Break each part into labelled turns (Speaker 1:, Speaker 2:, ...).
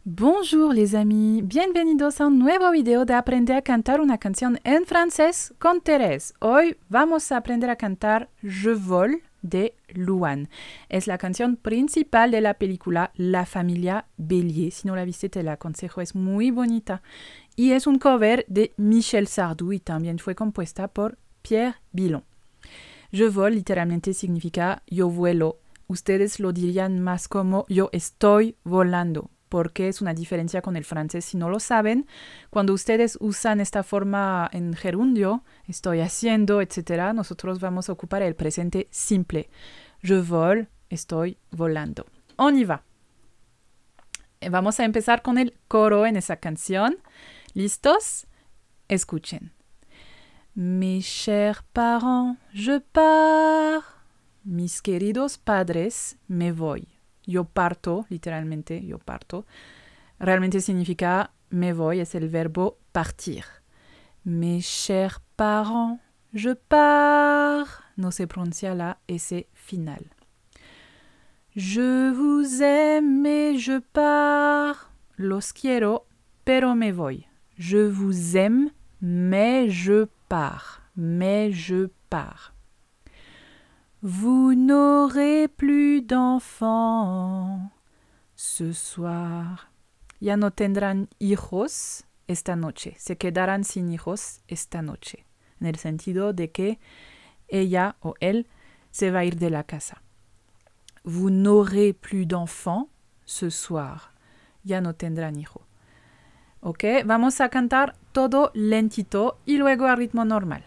Speaker 1: Bonjour les amis, bienvenidos a un nuevo video de aprender a cantar una canción en francés con Thérèse. Hoy vamos a aprender a cantar Je vole de Louane. Es la canción principal de la película La familia Bélier. Si no la viste te la aconsejo, es muy bonita. Y es un cover de Michel Sardou y también fue compuesta por Pierre Billon. Je vole literalmente significa yo vuelo. Ustedes lo dirían más como yo estoy volando, porque es una diferencia con el francés. Si no lo saben, cuando ustedes usan esta forma en gerundio, estoy haciendo, etc., nosotros vamos a ocupar el presente simple. Je vole, estoy volando. On y va. Vamos a empezar con el coro en esa canción. ¿Listos? Escuchen. Mes chers parents, je pars. Mis queridos padres, me voy. Yo parto, literalmente, yo parto. Realmente significa me voy, es el verbo partir. Mes chers parents, je pars. No se pronuncia la S final. Je vous aime et je pars. Los quiero, pero me voy. Je vous aime, mais je pars. Mais je pars. Vous n'aurez plus d'enfants ce soir. Ya no tendrán hijos esta noche. Se quedarán sin hijos esta noche. En el sentido de que ella o él se va a ir de la casa. Vous n'aurez plus d'enfants ce soir. Ya no tendrán hijo. Ok, vamos a cantar todo lentito y luego a ritmo normal.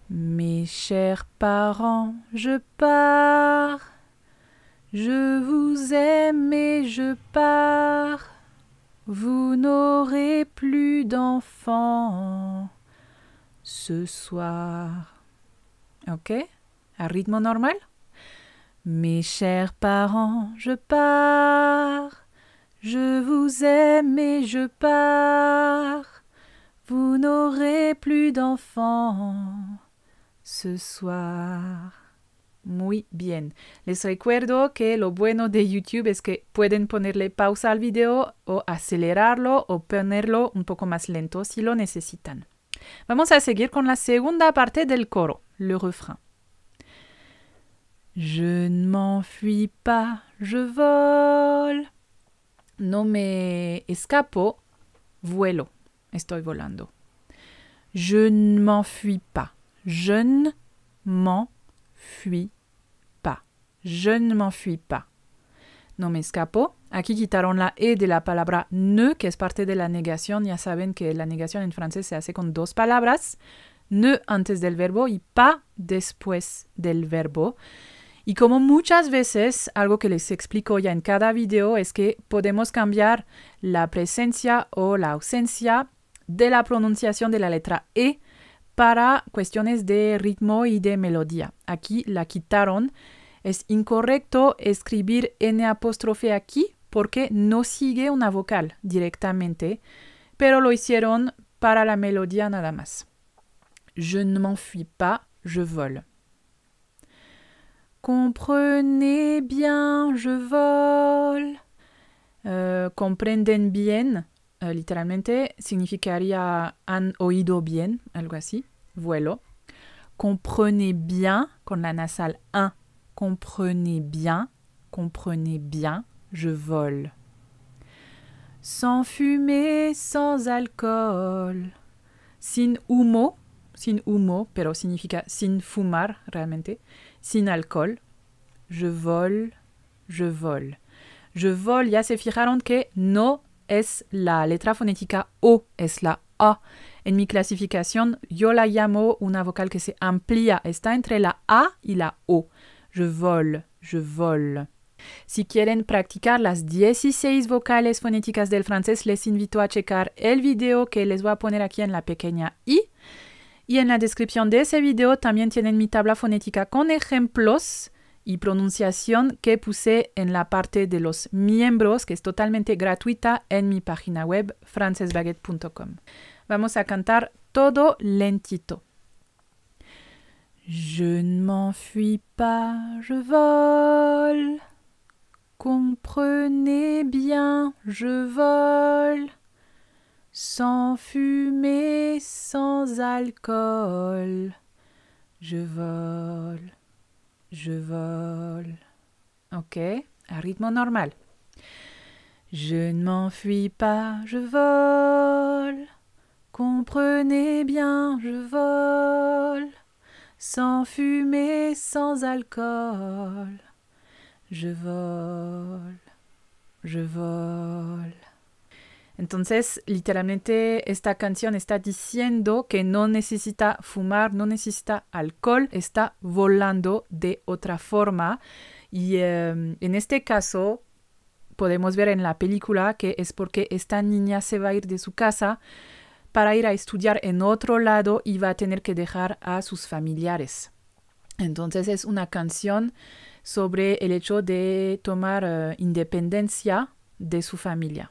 Speaker 1: Mes chers parents, je pars. Je vous aime et je pars. Vous n'aurez plus d'enfants ce soir. Ok? À rythme normal? Mes chers parents, je pars. Je vous aime et je pars. Vous n'aurez plus d'enfants ce soir. Muy bien. Les recuerdo que lo bueno de YouTube es que pueden ponerle pausa al video o acelerarlo o ponerlo un poco más lento si lo necesitan. Vamos a seguir con la segunda parte del coro, le refrain. Je ne m'enfuis pas, je vole. No me escapo, vuelo. Estoy volando. Je ne m'enfuis pas. Je ne m'enfuis pas. Je ne m'enfuis pas. No me escapo. Aquí quitaron la E de la palabra ne, que es parte de la negación. Ya saben que la negación en francés se hace con dos palabras. Ne antes del verbo y pas después del verbo. Y como muchas veces, algo que les explico ya en cada video es que podemos cambiar la presencia o la ausencia de la pronunciación de la letra E para cuestiones de ritmo y de melodía. Aquí la quitaron. Es incorrecto escribir N apóstrofe aquí porque no sigue una vocal directamente, pero lo hicieron para la melodía nada más. Je ne m'enfuis pas, je vole. Comprenez bien, je vole. Comprenden bien. Literalmente significaría han oído bien, algo así, vuelo. Comprenez bien, con la nasal 1. Comprenez bien, je vole. Sans fumée, sans alcool. Sin humo, pero significa sin fumar realmente. Sin alcohol. Je vole, je vole. Je vole, ya se fijaron que no es la letra fonética O, es la A. En mi clasificación yo la llamo una vocal que se amplía, está entre la A y la O. Je vole, je vole. Si quieren practicar las 16 vocales fonéticas del francés, les invito a checar el video que les voy a poner aquí en la pequeña I. Y en la descripción de ese video también tienen mi tabla fonética con ejemplos y pronunciación que puse en la parte de los miembros, que es totalmente gratuita en mi página web francesbaguette.com. Vamos a cantar todo lentito. Je ne m'enfuis pas, je vole. Comprenez bien, je vole. Sans fumée, sans alcool. Je vole, je vole. Ok, à rythme normal. Je ne m'enfuis pas, je vole. Comprenez bien, je vole. Sans fumée, sans alcool. Je vole, je vole. Entonces, literalmente, esta canción está diciendo que no necesita fumar, no necesita alcohol, está volando de otra forma. Y en este caso, podemos ver en la película que es porque esta niña se va a ir de su casa para ir a estudiar en otro lado y va a tener que dejar a sus familiares. Entonces, es una canción sobre el hecho de tomar independencia de su familia.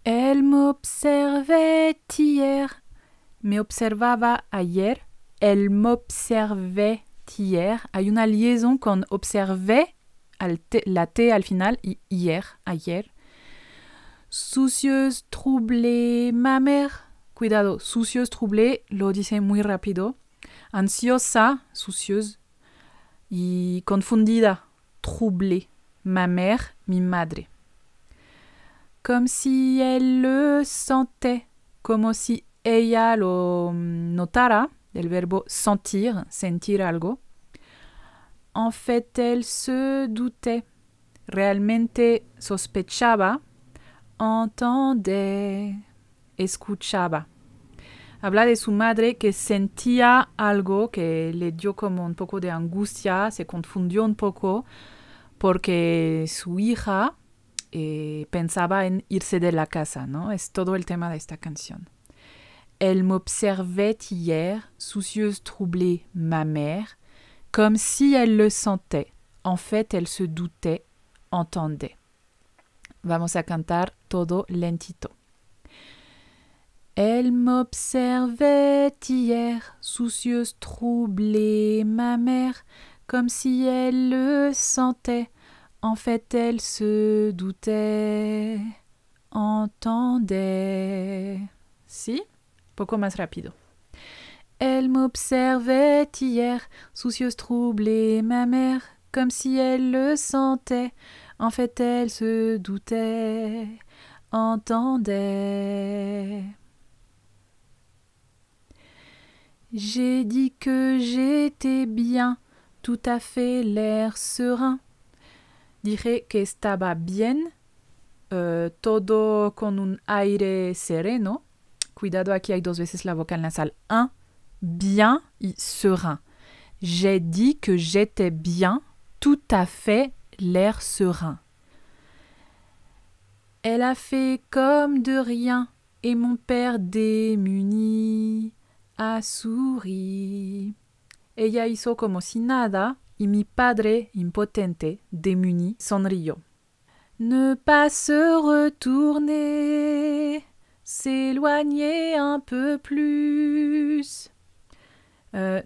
Speaker 1: Elle m'observait hier. Me observaba ayer. Elle m'observait hier. Hay una liaison con observer, la T al final, y hier, ayer. Soucieuse, troublée, ma mère. Cuidado, soucieuse, troublée, lo dice muy rápido. Ansiosa, soucieuse. Y confundida, troublée. Ma mère, mi madre. Comme si elle le sentait, como si ella lo notara, del verbo sentir, sentir algo. En fait, elle se doutait, realmente sospechaba, entendait, escuchaba. Habla de su madre que sentía algo que le dio como un poco de angustia, se confundió un poco porque su hija pensaba en irse de la casa, ¿no? Es todo el tema de esta canción. Elle m'observait hier, soucieuse, troublée, ma mère, comme si elle le sentait. En fait, elle se doutait, entendait. Vamos a cantar todo lentito. Elle m'observait hier, soucieuse, troublée, ma mère, comme si elle le sentait. En fait, elle se doutait, entendait. Si? Poco más rápido. Elle m'observait hier, soucieuse, troublée, ma mère, comme si elle le sentait. En fait, elle se doutait, entendait. J'ai dit que j'étais bien, tout à fait l'air serein. Dije que estaba bien, todo con un aire sereno. Cuidado, aquí hay dos veces la vocal nasal. Un, bien y serein. J'ai dit que j'étais bien, tout à fait l'air serein. Elle a fait comme de rien, et mon père démuni a souri. Ella hizo como si nada, y mi padre, impotente, démuni, sonrió. Ne pas se retourner, s'éloigner un peu plus.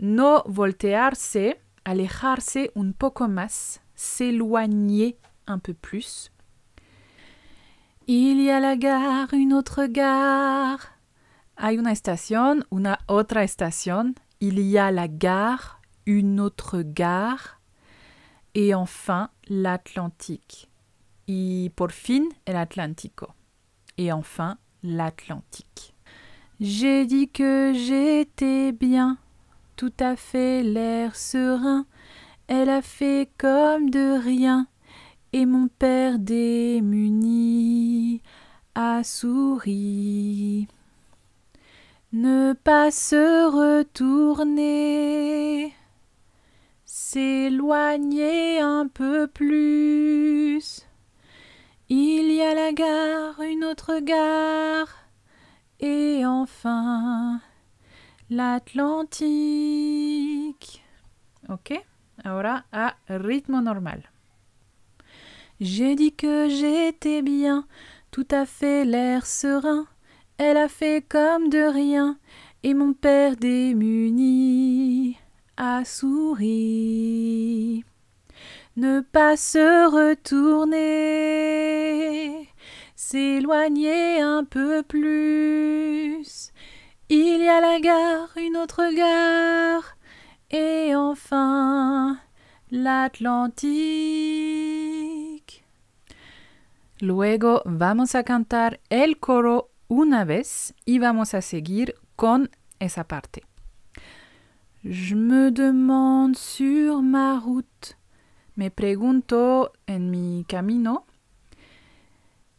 Speaker 1: No voltearse, alejarse un poco más, s'éloigner un peu plus. Il y a la gare, une autre gare. Hay una estación, una otra estación. Il y a la gare, une autre gare. Et enfin, l'Atlantique. Y por fin, el Atlántico. Et enfin, l'Atlantique. J'ai dit que j'étais bien, tout à fait l'air serein. Elle a fait comme de rien, et mon père démuni a souri. Ne pas se retourner, s'éloigner un peu plus. Il y a la gare, une autre gare, et enfin l'Atlantique. Ok, ahora a ritmo normal. J'ai dit que j'étais bien, tout à fait l'air serein. Elle a fait comme de rien, et mon père démuni a souri. ne pas se retourner, s'éloigner un peu plus. Il y a la gare, une autre gare, et enfin l'Atlantique. Luego vamos a cantar el coro una vez y vamos a seguir con esa parte. Je me demande sur ma route. Me pregunto en mi camino.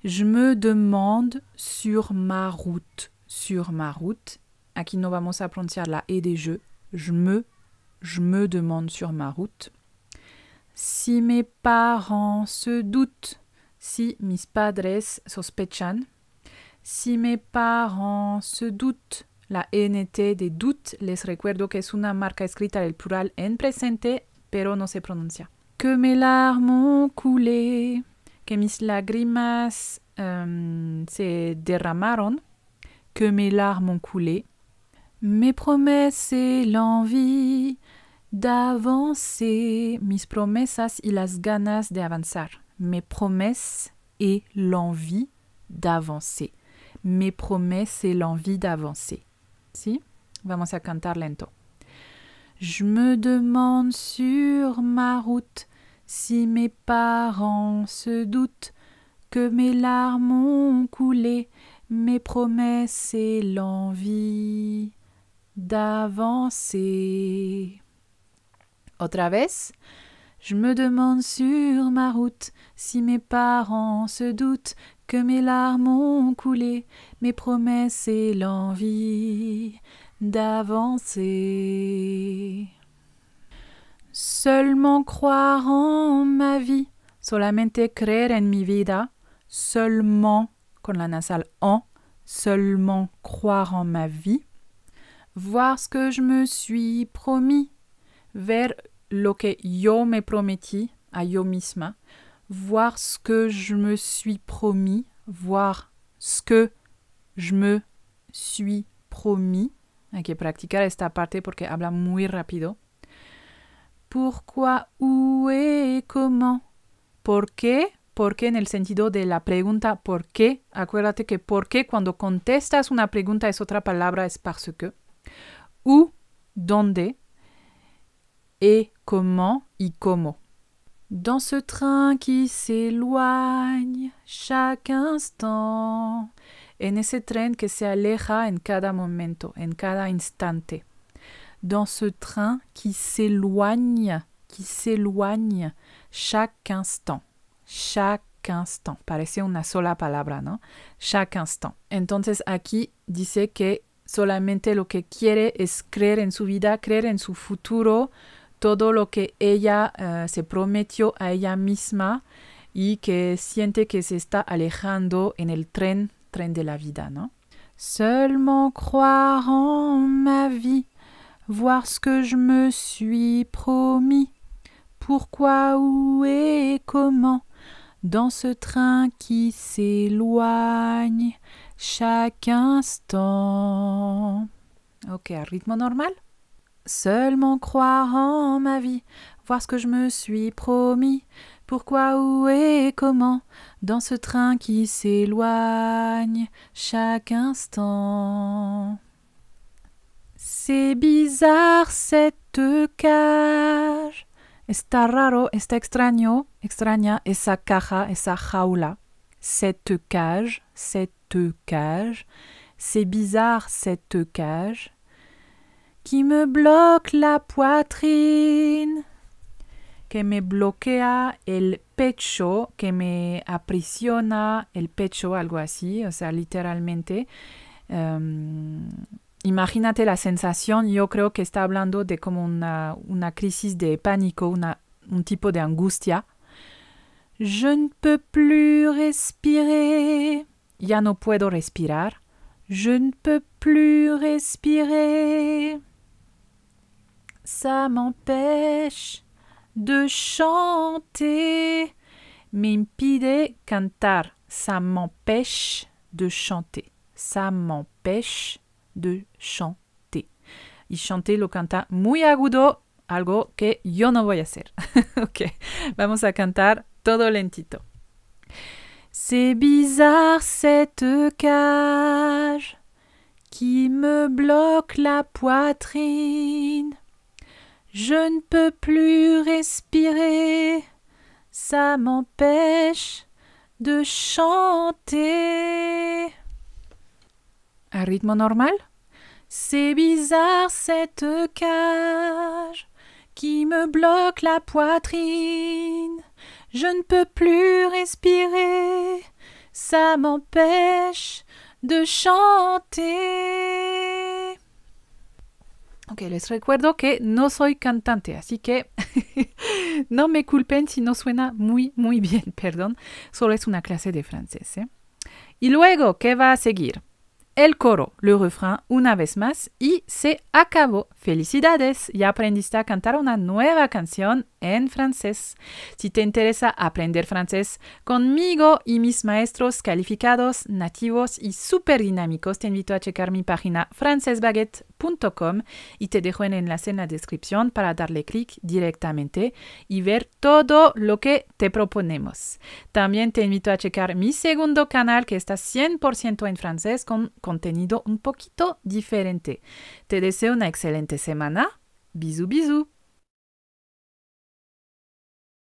Speaker 1: Je me demande sur ma route. Sur ma route. Aquí no vamos a pronunciar la E de je. Je me demande sur ma route. Si mes parents se doutent. Si mis padres sospechan. Si mes parents se doutent. La ENT de doute, les recuerdo que es una marca escrita del plural en presente, pero no se pronuncia. Que mes larmes ont coulé, que mis lágrimas se derramaron, que mes larmes ont coulé. Mes promesses et l'envie d'avancer, mis promesas y las ganas de avanzar. Mes promesses et l'envie d'avancer. Mes promesses et l'envie d'avancer. ¿Sí? Vamos a cantar lento. Je me demande sur ma route si mes parents se doutent que mes larmes ont coulé, mes promesses et l'envie d'avancer. Otra vez. Je me demande sur ma route si mes parents se doutent que mes larmes ont coulé, mes promesses et l'envie d'avancer. Seulement croire en ma vie, solamente creer en mi vida, seulement, con la nasal en, seulement croire en ma vie, voir ce que je me suis promis, ver lo que yo me prometí a yo misma, voir ce que je me suis promis, voir ce que je me suis promis. Hay que practicar esta parte porque habla muy rápido. Pourquoi, où et comment. ¿Por qué? ¿Por qué en el sentido de la pregunta ¿por qué? Acuérdate que ¿por qué? Cuando contestas una pregunta es otra palabra, es parce que. Où, ¿dónde? Et comment y cómo. Dans ce train qui s'éloigne chaque instant. En ese tren que se aleja en cada momento, en cada instante. Dans ce train qui s'éloigne chaque instant. Chaque instant. Parece una sola palabra, ¿no? Chaque instant. Entonces aquí dice que solamente lo que quiere es creer en su vida, creer en su futuro, todo lo que ella se prometió a ella misma y que siente que se está alejando en el tren de la vida, ¿no? Seulement croire en ma vie, voir ce que je me suis promis, pourquoi, où et comment, dans ce train qui s'éloigne chaque instant. Ok, à rythme normal. Seulement croire en ma vie, voir ce que je me suis promis, pourquoi, où et comment, dans ce train qui s'éloigne chaque instant. C'est bizarre cette cage, está raro, está extraño, extraña esa caja, esa jaula. Cette cage, c'est bizarre cette cage. Qui me bloque la poitrine, que me bloquea el pecho, que me aprisiona el pecho, algo así, o sea, literalmente. Imagínate la sensación, yo creo que está hablando de como una crisis de pánico, un tipo de angustia. Je ne peux plus respirer, ya no puedo respirar. Je ne peux plus respirer. Ça m'empêche de chanter. Me impide cantar. Ça m'empêche de chanter. Ça m'empêche de chanter. Y chanter lo canta muy agudo algo que yo no voy a hacer. Ok, vamos a cantar todo lentito. C'est bizarre cette cage qui me bloque la poitrine. Je ne peux plus respirer, ça m'empêche de chanter. À rythme normal? C'est bizarre cette cage qui me bloque la poitrine. Je ne peux plus respirer, ça m'empêche de chanter. Ok, les recuerdo que no soy cantante, así que no me culpen si no suena muy bien, perdón. Solo es una clase de francés, ¿eh? Y luego, ¿qué va a seguir? El coro, le refrán una vez más y se acabó. ¡Felicidades! Ya aprendiste a cantar una nueva canción en francés. Si te interesa aprender francés conmigo y mis maestros calificados, nativos y súper dinámicos, te invito a checar mi página francesbaguette.com y te dejo el enlace en la descripción para darle clic directamente y ver todo lo que te proponemos. También te invito a checar mi segundo canal que está 100% en francés con contenido un poquito diferente. Te deseo una excelente semana. Bisous, bisous.